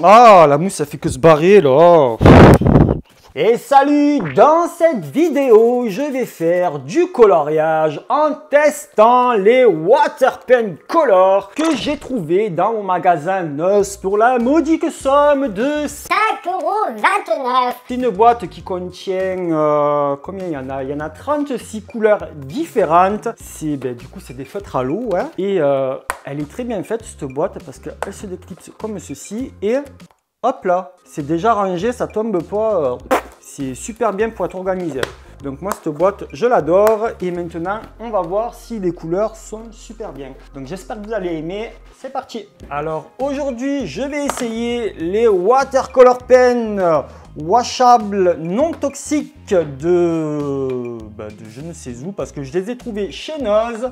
Ah, la mousse, ça fait que se barrer, là. Oh. Et salut! Dans cette vidéo, je vais faire du coloriage en testant les Waterpen Color que j'ai trouvé dans mon magasin Noz pour la modique somme de 5,29 €. C'est une boîte qui contient, combien il y en a? Il y en a 36 couleurs différentes. Du coup, c'est des feutres à l'eau, hein. Et elle est très bien faite, cette boîte, parce qu'elle se déclipse comme ceci. Et hop là, c'est déjà rangé, ça tombe pas. C'est super bien pour être organisé. Donc moi, cette boîte, je l'adore. Et maintenant, on va voir si les couleurs sont super bien. Donc j'espère que vous allez aimer. C'est parti. Alors aujourd'hui, je vais essayer les Watercolor Pen washables non toxiques de je ne sais où, parce que je les ai trouvés chez Noz.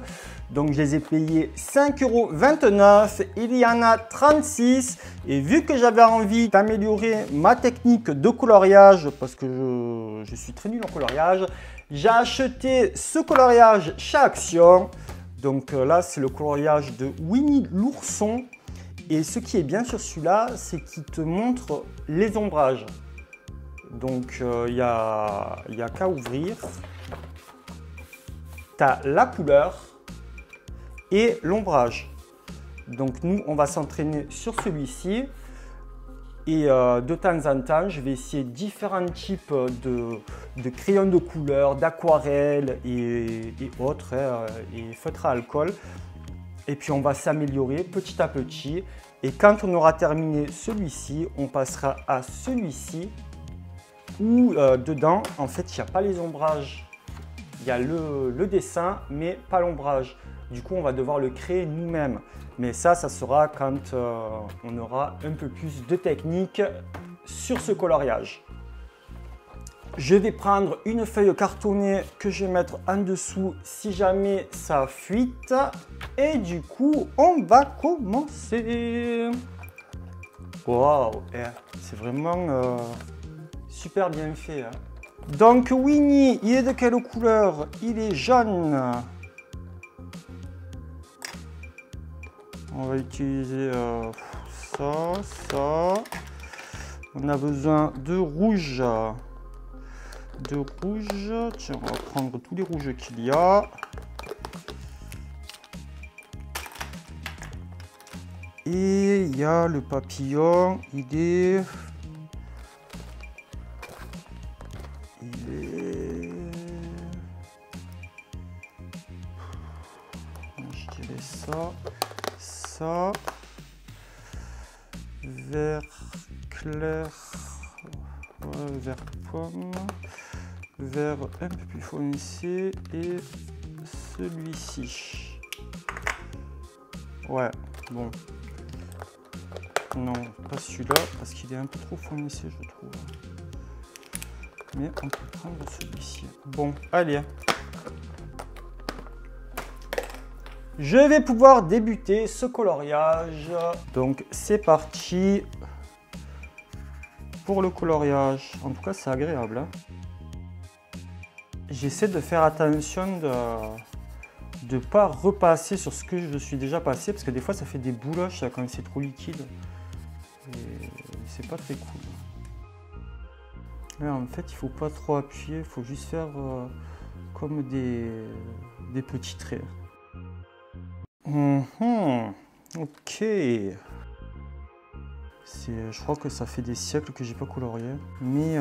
Donc je les ai payés 5,29 €. Il y en a 36. Et vu que j'avais envie d'améliorer ma technique de coloriage, parce que je suis très nul en coloriage, j'ai acheté ce coloriage chez Action. Donc là, c'est le coloriage de Winnie l'ourson. Et ce qui est bien sur celui-là, c'est qu'il te montre les ombrages. Donc il n'y a qu'à ouvrir. Tu as la couleur et l'ombrage. Donc nous, on va s'entraîner sur celui-ci. Et de temps en temps, je vais essayer différents types de crayons de couleur, d'aquarelle et autres, et feutres à alcool. Et puis on va s'améliorer petit à petit. Et quand on aura terminé celui-ci, on passera à celui-ci où dedans, en fait, il n'y a pas les ombrages. Il y a le dessin, mais pas l'ombrage. Du coup, on va devoir le créer nous-mêmes. Mais ça sera quand on aura un peu plus de technique sur ce coloriage. Je vais prendre une feuille cartonnée que je vais mettre en dessous si jamais ça fuite. Et du coup, on va commencer. Waouh, c'est vraiment super bien fait. Hein. Donc Winnie, il est de quelle couleur? Il est jaune. On va utiliser ça. On a besoin de rouge. Tiens, on va prendre tous les rouges qu'il y a. Et il y a le papillon. Il est... Je dirais ça. Vert clair. Ouais, vert pomme. Vert un peu plus foncé. Et celui-ci. Ouais, bon. Non, pas celui-là, parce qu'il est un peu trop foncé, je trouve. Mais on peut prendre celui-ci. Bon, allez. Je vais pouvoir débuter ce coloriage. Donc, c'est parti pour le coloriage. En tout cas, c'est agréable. Hein. J'essaie de faire attention de ne pas repasser sur ce que je suis déjà passé, parce que des fois, ça fait des bouloches quand c'est trop liquide. Et c'est pas très cool. Là, en fait, il faut pas trop appuyer, il faut juste faire comme des petits traits. Ok. Je crois que ça fait des siècles que j'ai pas colorié. Mais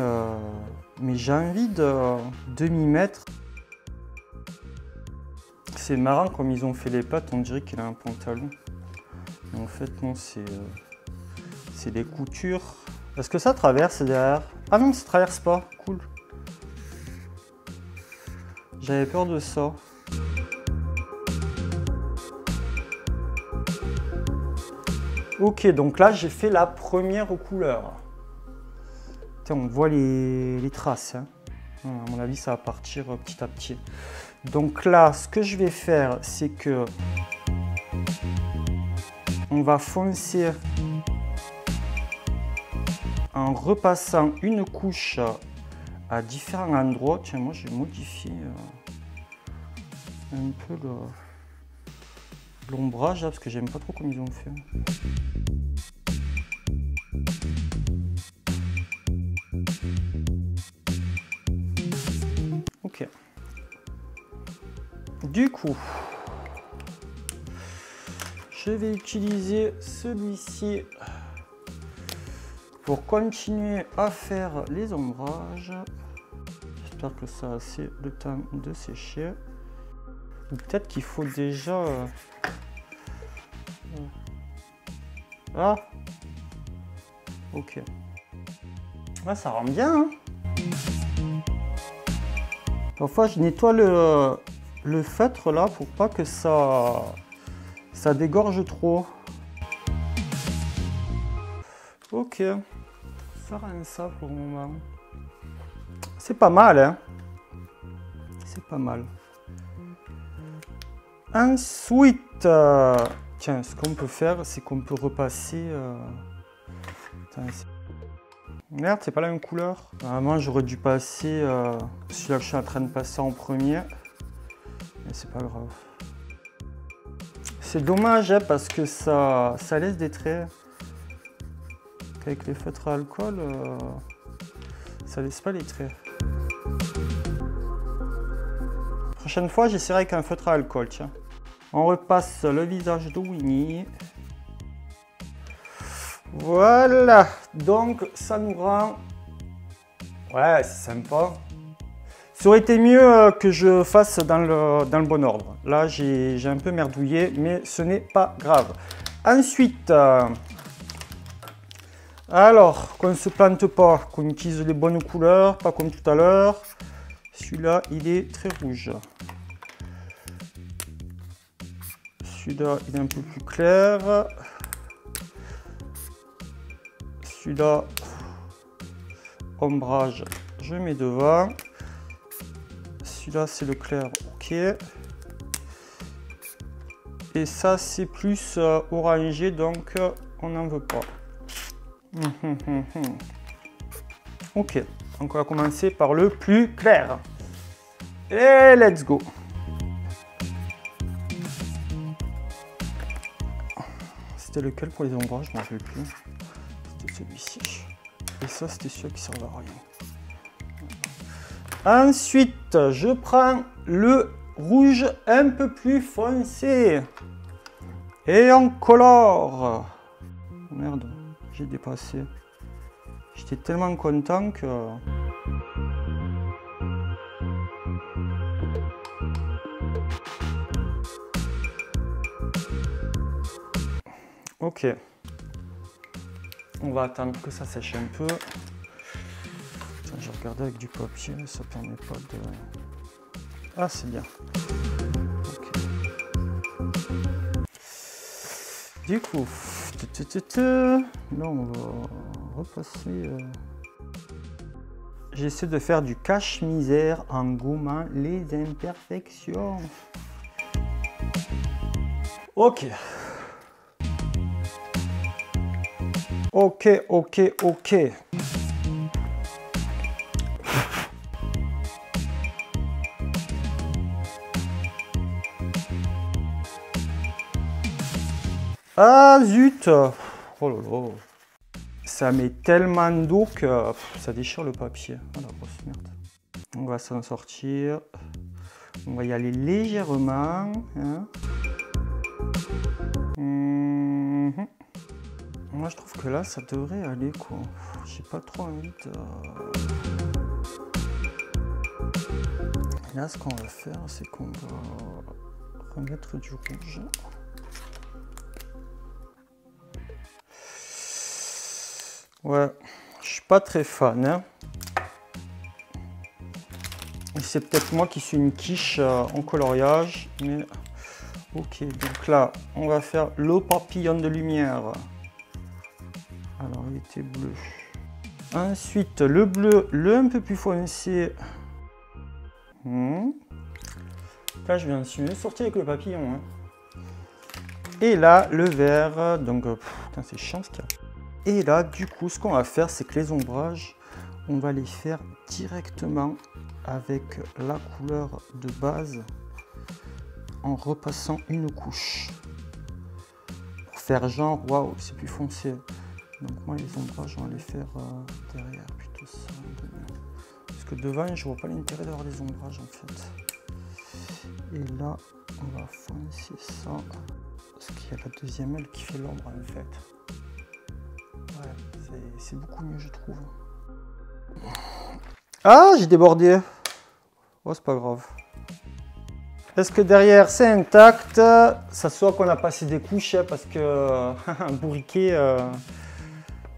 j'ai envie de m'y mettre. C'est marrant comme ils ont fait les pattes, on dirait qu'il a un pantalon. Mais en fait, non, c'est des coutures. Est-ce que ça traverse derrière? Ah non, ça traverse pas. Cool. J'avais peur de ça. Ok, donc là, j'ai fait la première couleur. Tiens, on voit les traces. Hein. À mon avis, ça va partir petit à petit. Donc là, ce que je vais faire, c'est que on va foncer en repassant une couche à différents endroits. Tiens, moi, j'ai modifié un peu l'ombrage, parce que j'aime pas trop comme ils ont fait. Ok. Du coup, je vais utiliser celui-ci pour continuer à faire les ombrages. J'espère que ça a assez le temps de sécher. Ou peut-être qu'il faut déjà... Ah, ok. Ouais, ça rend bien, hein. Parfois, je nettoie le feutre là pour pas que ça dégorge trop. Ok, ça rend ça pour le moment. C'est pas mal, hein. C'est pas mal. Ensuite, tiens, ce qu'on peut faire, c'est qu'on peut repasser... Merde, c'est pas la même couleur. Normalement, j'aurais dû passer celui-là que je suis en train de passer en premier. Mais c'est pas grave. C'est dommage, hein, parce que ça laisse des traits. Avec les feutres à alcool, ça laisse pas les traits. Prochaine fois, j'essaierai avec un feutre à alcool, tiens. On repasse le visage de Winnie. Voilà, donc ça nous rend... Ouais, c'est sympa. Ça aurait été mieux que je fasse dans le bon ordre. Là, j'ai un peu merdouillé, mais ce n'est pas grave. Ensuite, alors, qu'on ne se plante pas, qu'on utilise les bonnes couleurs, pas comme tout à l'heure. Celui-là, il est très rouge. Celui-là, il est un peu plus clair. Celui-là, ombrage, je mets devant. Celui-là, c'est le clair, ok. Et ça, c'est plus orangé, donc on n'en veut pas. Ok, donc on va commencer par le plus clair. Et let's go. C'était lequel pour les ombrages? Je ne me rappelle plus. C'était celui-ci. Et ça, c'était celui qui servait à rien. Ensuite, je prends le rouge un peu plus foncé. Et on colore. Merde, j'ai dépassé. J'étais tellement content que... Ok. On va attendre que ça sèche un peu. Attends, je regardais avec du papier, mais ça permet pas de... Ah, c'est bien. Okay. Du coup, là on va repasser... J'essaie de faire du cache-misère en gommant les imperfections. Ok. Ok, ok, ok. Ah zut! Oh là là. Ça met tellement d'eau que ça déchire le papier. Oh la grosse merde. On va s'en sortir. On va y aller légèrement. Hein. Moi je trouve que là ça devrait aller quoi. J'ai pas trop envie de... Et là ce qu'on va faire c'est qu'on va remettre du rouge. Ouais, je suis pas très fan. Hein. C'est peut-être moi qui suis une quiche en coloriage. Mais... Ok, donc là on va faire le papillon de lumière. Alors il était bleu. Ensuite le bleu, le un peu plus foncé. Là je viens de sortir avec le papillon. Hein. Et là le vert. Donc c'est chiant ce qu'il y a. Et là du coup ce qu'on va faire c'est que les ombrages on va les faire directement avec la couleur de base en repassant une couche. Pour faire genre waouh c'est plus foncé. Donc moi les ombrages on va les faire derrière plutôt ça. Parce Parce que devant, je vois pas l'intérêt d'avoir des ombrages en fait. Et là, on va foncer ça. Parce qu'il y a la deuxième aile qui fait l'ombre en fait. Ouais, c'est beaucoup mieux je trouve. Ah, j'ai débordé. Oh, c'est pas grave. Est-ce que derrière c'est intact? Ça soit qu'on a passé des couches parce que un bourriquet,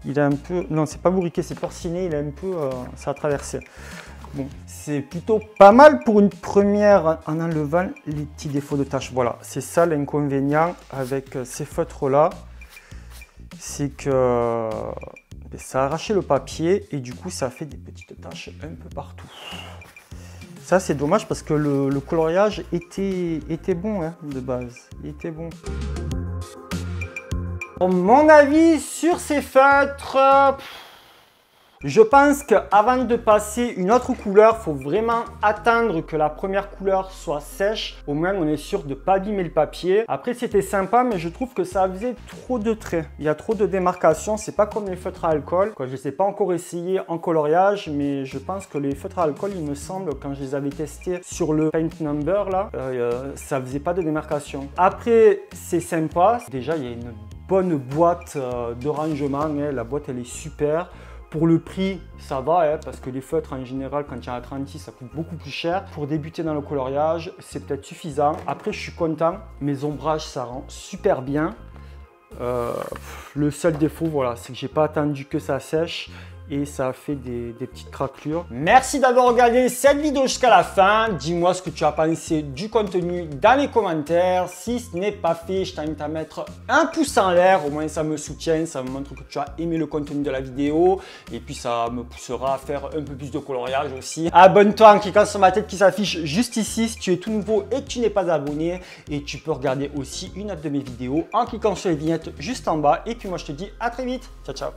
il a un peu... Non, c'est pas bourriquet, c'est porciné, il a un peu... ça a traversé. Bon, c'est plutôt pas mal pour une première en enlevant les petits défauts de tâches. Voilà, c'est ça l'inconvénient avec ces feutres-là. C'est que ça a arraché le papier et du coup ça fait des petites taches un peu partout. Ça c'est dommage parce que le coloriage était bon hein, de base, il était bon. Mon avis sur ces feutres, je pense qu'avant de passer une autre couleur, il faut vraiment attendre que la première couleur soit sèche. Au moins, on est sûr de ne pas abîmer le papier. Après, c'était sympa, mais je trouve que ça faisait trop de traits. Il y a trop de démarcations. C'est pas comme les feutres à alcool. Je ne les ai pas encore essayés en coloriage, mais je pense que les feutres à alcool, il me semble, quand je les avais testés sur le Paint Number, là, ça faisait pas de démarcation. Après, c'est sympa. Déjà, il y a une bonne boîte de rangement. Hein. La boîte, elle est super. Pour le prix, ça va, hein, parce que les feutres en général, quand il y a un 36, ça coûte beaucoup plus cher. Pour débuter dans le coloriage, c'est peut-être suffisant. Après, je suis content. Mes ombrages, ça rend super bien. Le seul défaut, voilà, c'est que j'ai pas attendu que ça sèche et ça a fait des petites craquelures. Merci d'avoir regardé cette vidéo jusqu'à la fin. Dis-moi ce que tu as pensé du contenu dans les commentaires. Si ce n'est pas fait, je t'invite à mettre un pouce en l'air. Au moins, ça me soutient, ça me montre que tu as aimé le contenu de la vidéo. Et puis, ça me poussera à faire un peu plus de coloriage aussi. Abonne-toi en cliquant sur ma tête qui s'affiche juste ici si tu es tout nouveau et que tu n'es pas abonné. Et tu peux regarder aussi une autre de mes vidéos en cliquant sur les vignettes juste en bas. Et puis, moi, je te dis à très vite. Ciao, ciao.